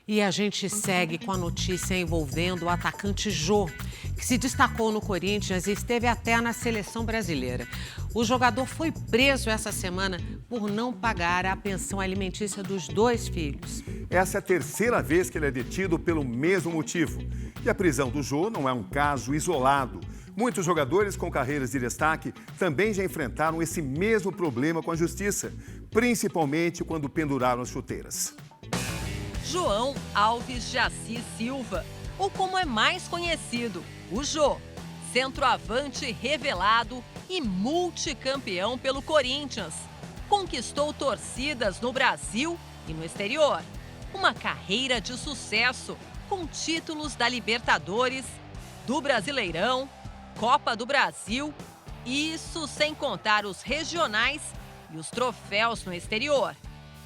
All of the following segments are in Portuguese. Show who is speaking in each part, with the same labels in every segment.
Speaker 1: E a gente segue com a notícia envolvendo o atacante Jô, que se destacou no Corinthians e esteve até na seleção brasileira. O jogador foi preso essa semana por não pagar a pensão alimentícia dos 2 filhos.
Speaker 2: Essa é a terceira vez que ele é detido pelo mesmo motivo. E a prisão do Jô não é um caso isolado. Muitos jogadores com carreiras de destaque também já enfrentaram esse mesmo problema com a justiça, principalmente quando penduraram as chuteiras.
Speaker 3: João Alves de Assis Silva, ou como é mais conhecido, o Jô, centroavante revelado e multicampeão pelo Corinthians. Conquistou torcidas no Brasil e no exterior. Uma carreira de sucesso, com títulos da Libertadores, do Brasileirão, Copa do Brasil, isso sem contar os regionais e os troféus no exterior.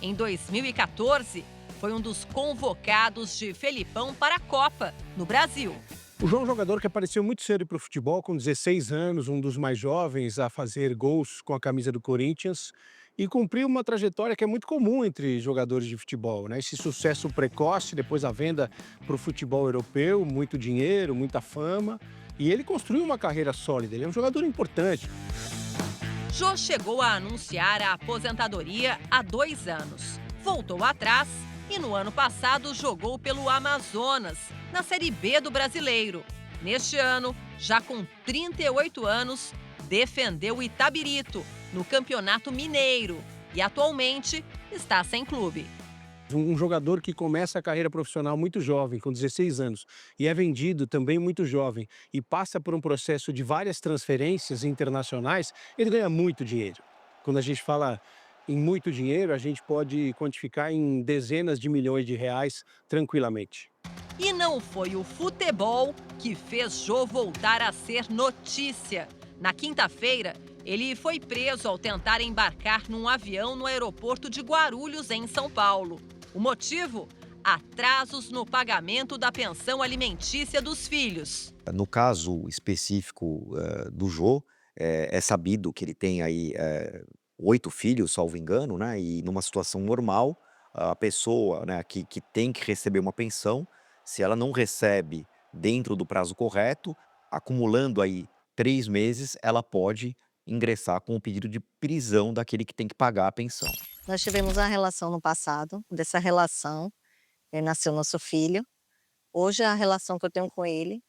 Speaker 3: Em 2014, foi um dos convocados de Felipão para a Copa, no Brasil.
Speaker 4: O João é um jogador que apareceu muito cedo para o futebol, com 16 anos, um dos mais jovens a fazer gols com a camisa do Corinthians, e cumpriu uma trajetória que é muito comum entre jogadores de futebol, né? Esse sucesso precoce, depois a venda para o futebol europeu, muito dinheiro, muita fama, e ele construiu uma carreira sólida, ele é um jogador importante.
Speaker 3: Jô chegou a anunciar a aposentadoria há 2 anos. Voltou atrás e no ano passado jogou pelo Amazonas, na Série B do Brasileiro. Neste ano, já com 38 anos, defendeu o Itabirito, no Campeonato Mineiro, e atualmente está sem clube.
Speaker 4: Um jogador que começa a carreira profissional muito jovem, com 16 anos, e é vendido também muito jovem, e passa por um processo de várias transferências internacionais, ele ganha muito dinheiro. Quando a gente fala em muito dinheiro, a gente pode quantificar em dezenas de milhões de reais tranquilamente.
Speaker 3: E não foi o futebol que fez Jô voltar a ser notícia. Na quinta-feira, ele foi preso ao tentar embarcar num avião no aeroporto de Guarulhos, em São Paulo. O motivo? Atrasos no pagamento da pensão alimentícia dos filhos.
Speaker 5: No caso específico do Jô, é sabido que ele tem aí 8 filhos, salvo engano, né? E numa situação normal, a pessoa, né, que tem que receber uma pensão, se ela não recebe dentro do prazo correto, acumulando aí 3 meses, ela pode ingressar com o pedido de prisão daquele que tem que pagar a pensão.
Speaker 6: Nós tivemos uma relação no passado, dessa relação nasceu nosso filho. Hoje a relação que eu tenho com ele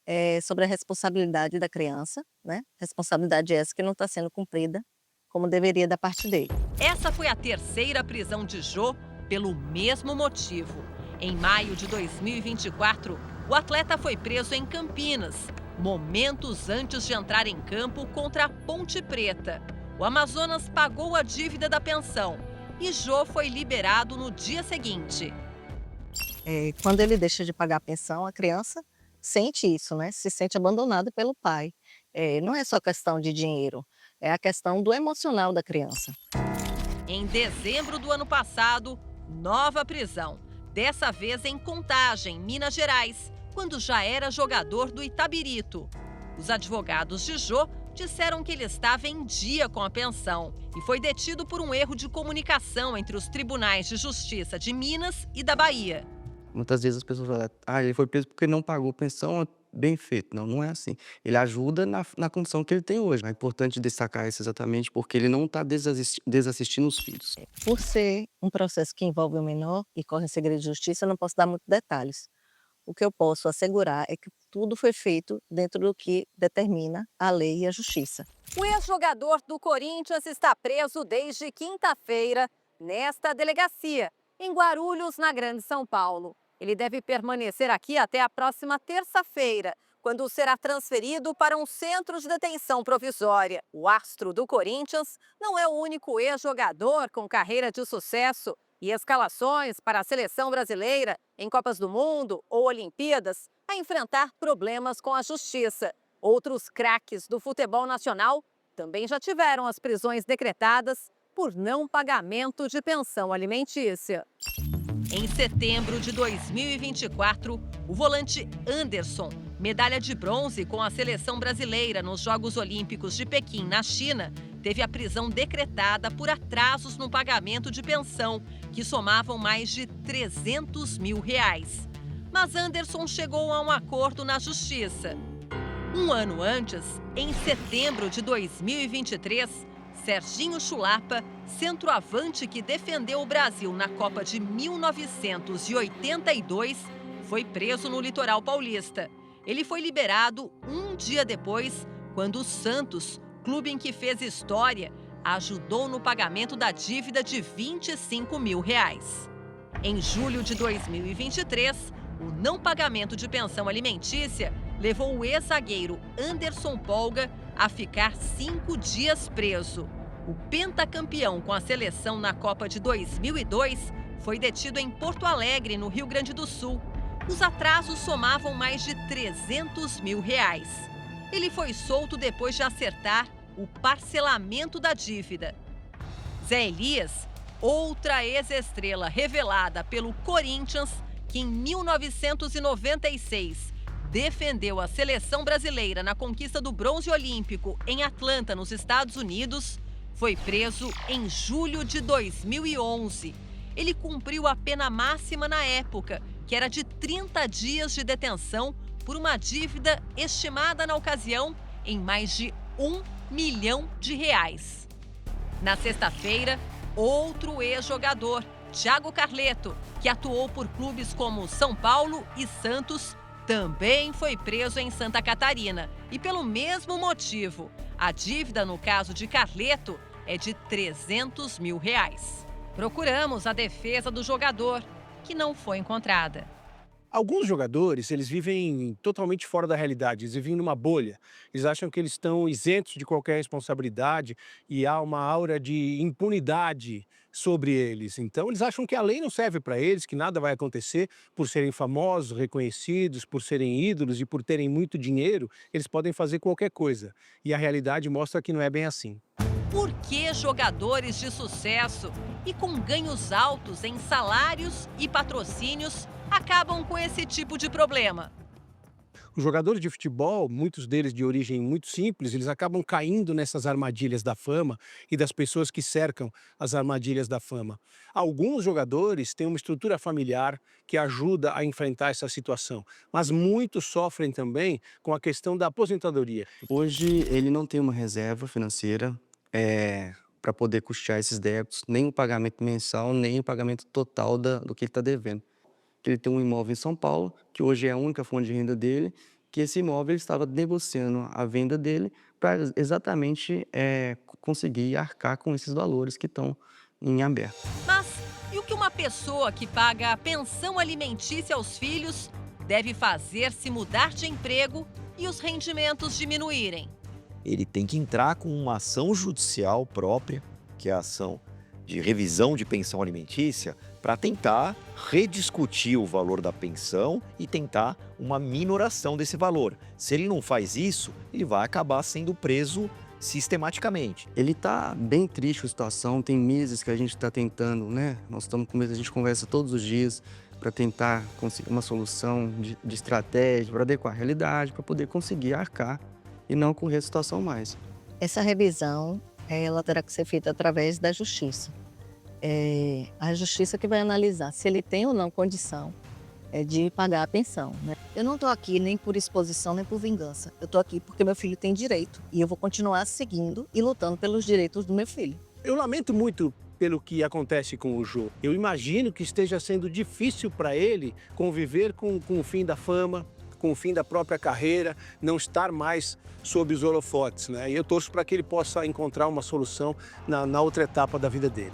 Speaker 6: é sobre a responsabilidade da criança, né? Responsabilidade essa que não está sendo cumprida como deveria da parte dele.
Speaker 3: Essa foi a terceira prisão de Jô pelo mesmo motivo. Em maio de 2024, o atleta foi preso em Campinas, momentos antes de entrar em campo contra a Ponte Preta. O Amazonas pagou a dívida da pensão e Jô foi liberado no dia seguinte.
Speaker 6: Quando ele deixa de pagar a pensão, a criança sente isso, né? Se sente abandonada pelo pai. Não é só questão de dinheiro, é a questão do emocional da criança.
Speaker 3: Em dezembro do ano passado, nova prisão. Dessa vez em Contagem, Minas Gerais, quando já era jogador do Itabirito. Os advogados de Jô disseram que ele estava em dia com a pensão e foi detido por um erro de comunicação entre os tribunais de justiça de Minas e da Bahia.
Speaker 7: Muitas vezes as pessoas falam, ele foi preso porque não pagou pensão, bem feito. Não, não é assim. Ele ajuda na condição que ele tem hoje. É importante destacar isso exatamente porque ele não está desassistindo os filhos.
Speaker 6: Por ser um processo que envolve o menor e corre em segredo de justiça, eu não posso dar muitos detalhes. O que eu posso assegurar é que tudo foi feito dentro do que determina a lei e a justiça.
Speaker 3: O ex-jogador do Corinthians está preso desde quinta-feira nesta delegacia, em Guarulhos, na Grande São Paulo. Ele deve permanecer aqui até a próxima terça-feira, quando será transferido para um centro de detenção provisória. O astro do Corinthians não é o único ex-jogador com carreira de sucesso e escalações para a seleção brasileira em Copas do Mundo ou Olimpíadas a enfrentar problemas com a justiça. Outros craques do futebol nacional também já tiveram as prisões decretadas por não pagamento de pensão alimentícia. Em setembro de 2024, o volante Anderson, medalha de bronze com a seleção brasileira nos Jogos Olímpicos de Pequim, na China, teve a prisão decretada por atrasos no pagamento de pensão, que somavam mais de R$300 mil. Mas Anderson chegou a um acordo na justiça. Um ano antes, em setembro de 2023, Serginho Chulapa, centroavante que defendeu o Brasil na Copa de 1982, foi preso no litoral paulista. Ele foi liberado um dia depois, quando o Santos, clube em que fez história, ajudou no pagamento da dívida de R$25 mil. Em julho de 2023, o não pagamento de pensão alimentícia levou o ex-zagueiro Anderson Polga a ficar 5 dias preso. O pentacampeão com a seleção na Copa de 2002 foi detido em Porto Alegre, no Rio Grande do Sul. Os atrasos somavam mais de R$300 mil. Ele foi solto depois de acertar o parcelamento da dívida. Zé Elias, outra ex-estrela revelada pelo Corinthians, que em 1996 defendeu a seleção brasileira na conquista do bronze olímpico em Atlanta, nos Estados Unidos, foi preso em julho de 2011. Ele cumpriu a pena máxima na época, que era de 30 dias de detenção por uma dívida estimada na ocasião em mais de R$1 milhão. Na sexta-feira, outro ex-jogador, Thiago Carleto, que atuou por clubes como São Paulo e Santos, também foi preso em Santa Catarina. E pelo mesmo motivo, a dívida no caso de Carleto é de R$300 mil. Procuramos a defesa do jogador, que não foi encontrada.
Speaker 4: Alguns jogadores, eles vivem totalmente fora da realidade, eles vivem numa bolha. Eles acham que eles estão isentos de qualquer responsabilidade e há uma aura de impunidade sobre eles. Então, eles acham que a lei não serve para eles, que nada vai acontecer por serem famosos, reconhecidos, por serem ídolos e por terem muito dinheiro, eles podem fazer qualquer coisa. E a realidade mostra que não é bem assim.
Speaker 3: Por que jogadores de sucesso e com ganhos altos em salários e patrocínios acabam com esse tipo de problema?
Speaker 4: Os jogadores de futebol, muitos deles de origem muito simples, eles acabam caindo nessas armadilhas da fama e das pessoas que cercam as armadilhas da fama. Alguns jogadores têm uma estrutura familiar que ajuda a enfrentar essa situação, mas muitos sofrem também com a questão da aposentadoria.
Speaker 7: Hoje ele não tem uma reserva financeira para poder custear esses débitos, nem o pagamento mensal, nem o pagamento total do que ele está devendo. Ele tem um imóvel em São Paulo, que hoje é a única fonte de renda dele, que esse imóvel ele estava negociando a venda dele para exatamente conseguir arcar com esses valores que estão em aberto.
Speaker 3: Mas e o que uma pessoa que paga a pensão alimentícia aos filhos deve fazer se mudar de emprego e os rendimentos diminuírem?
Speaker 5: Ele tem que entrar com uma ação judicial própria, que é a ação de revisão de pensão alimentícia, para tentar rediscutir o valor da pensão e tentar uma minoração desse valor. Se ele não faz isso, ele vai acabar sendo preso sistematicamente.
Speaker 7: Ele está bem triste com a situação, tem meses que a gente está tentando, né? Nós estamos com medo, a gente conversa todos os dias para tentar conseguir uma solução de estratégia, para adequar a realidade, para poder conseguir arcar e não correr a situação mais.
Speaker 6: Essa revisão, ela terá que ser feita através da justiça. A justiça que vai analisar se ele tem ou não condição de pagar a pensão, né? Eu não estou aqui nem por exposição nem por vingança. Eu estou aqui porque meu filho tem direito e eu vou continuar seguindo e lutando pelos direitos do meu filho.
Speaker 4: Eu lamento muito pelo que acontece com o Jô. Eu imagino que esteja sendo difícil para ele conviver com o fim da fama, com o fim da própria carreira, não estar mais sob os holofotes, né? E eu torço para que ele possa encontrar uma solução na outra etapa da vida dele.